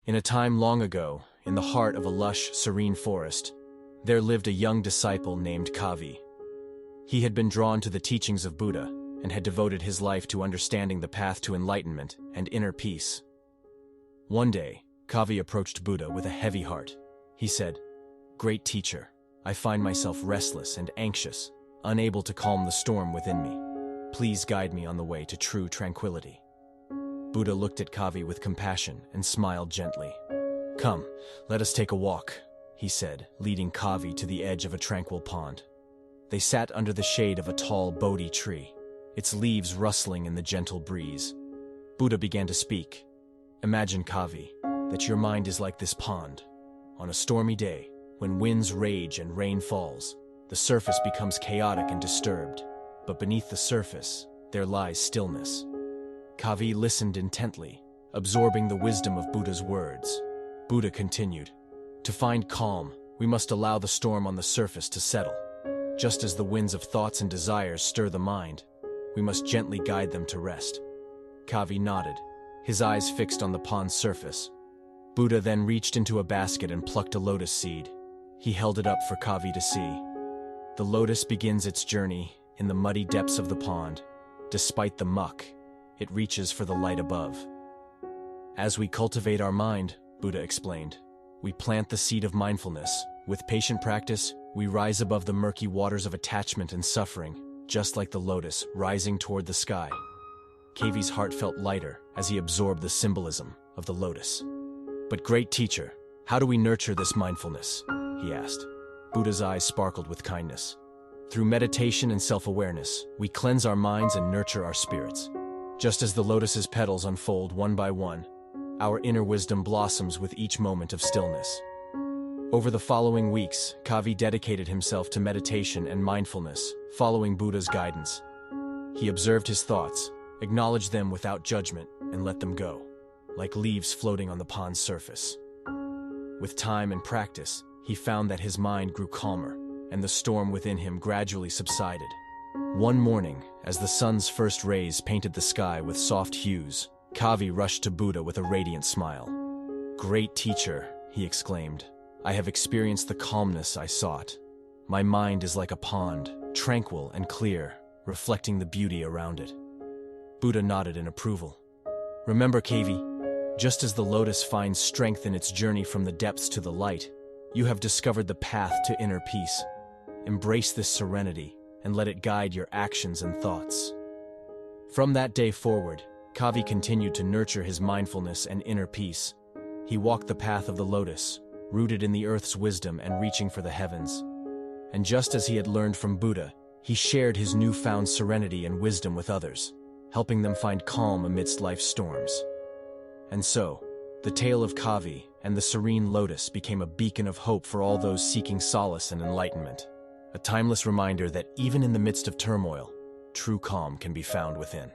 In a time long ago, in the heart of a lush, serene forest, there lived a young disciple named Kavi. He had been drawn to the teachings of Buddha and had devoted his life to understanding the path to enlightenment and inner peace. One day, Kavi approached Buddha with a heavy heart. He said, "Great teacher, I find myself restless and anxious, unable to calm the storm within me. Please guide me on the way to true tranquility." Buddha looked at Kavi with compassion and smiled gently. "Come, let us take a walk," he said, leading Kavi to the edge of a tranquil pond. They sat under the shade of a tall Bodhi tree, its leaves rustling in the gentle breeze. Buddha began to speak. "Imagine, Kavi, that your mind is like this pond. On a stormy day, when winds rage and rain falls, the surface becomes chaotic and disturbed, but beneath the surface, there lies stillness." Kavi listened intently, absorbing the wisdom of Buddha's words. Buddha continued, "To find calm, we must allow the storm on the surface to settle. Just as the winds of thoughts and desires stir the mind, we must gently guide them to rest." Kavi nodded, his eyes fixed on the pond's surface. Buddha then reached into a basket and plucked a lotus seed. He held it up for Kavi to see. The lotus begins its journey in the muddy depths of the pond. Despite the muck, it reaches for the light above. As we cultivate our mind, Buddha explained, we plant the seed of mindfulness. With patient practice, we rise above the murky waters of attachment and suffering, just like the lotus rising toward the sky. Kavi's heart felt lighter as he absorbed the symbolism of the lotus. "But great teacher, how do we nurture this mindfulness?" he asked. Buddha's eyes sparkled with kindness. "Through meditation and self-awareness, we cleanse our minds and nurture our spirits. Just as the lotus's petals unfold one by one, our inner wisdom blossoms with each moment of stillness." Over the following weeks, Kavi dedicated himself to meditation and mindfulness, following Buddha's guidance. He observed his thoughts, acknowledged them without judgment, and let them go, like leaves floating on the pond's surface. With time and practice, he found that his mind grew calmer, and the storm within him gradually subsided. One morning, as the sun's first rays painted the sky with soft hues, Kavi rushed to Buddha with a radiant smile. "Great teacher," he exclaimed, "I have experienced the calmness I sought. My mind is like a pond, tranquil and clear, reflecting the beauty around it." Buddha nodded in approval. "Remember, Kavi, just as the lotus finds strength in its journey from the depths to the light, you have discovered the path to inner peace. Embrace this serenity and let it guide your actions and thoughts." From that day forward, Kavi continued to nurture his mindfulness and inner peace. He walked the path of the lotus, rooted in the earth's wisdom and reaching for the heavens. And just as he had learned from Buddha, he shared his newfound serenity and wisdom with others, helping them find calm amidst life's storms. And so, the tale of Kavi and the serene lotus became a beacon of hope for all those seeking solace and enlightenment, a timeless reminder that even in the midst of turmoil, true calm can be found within.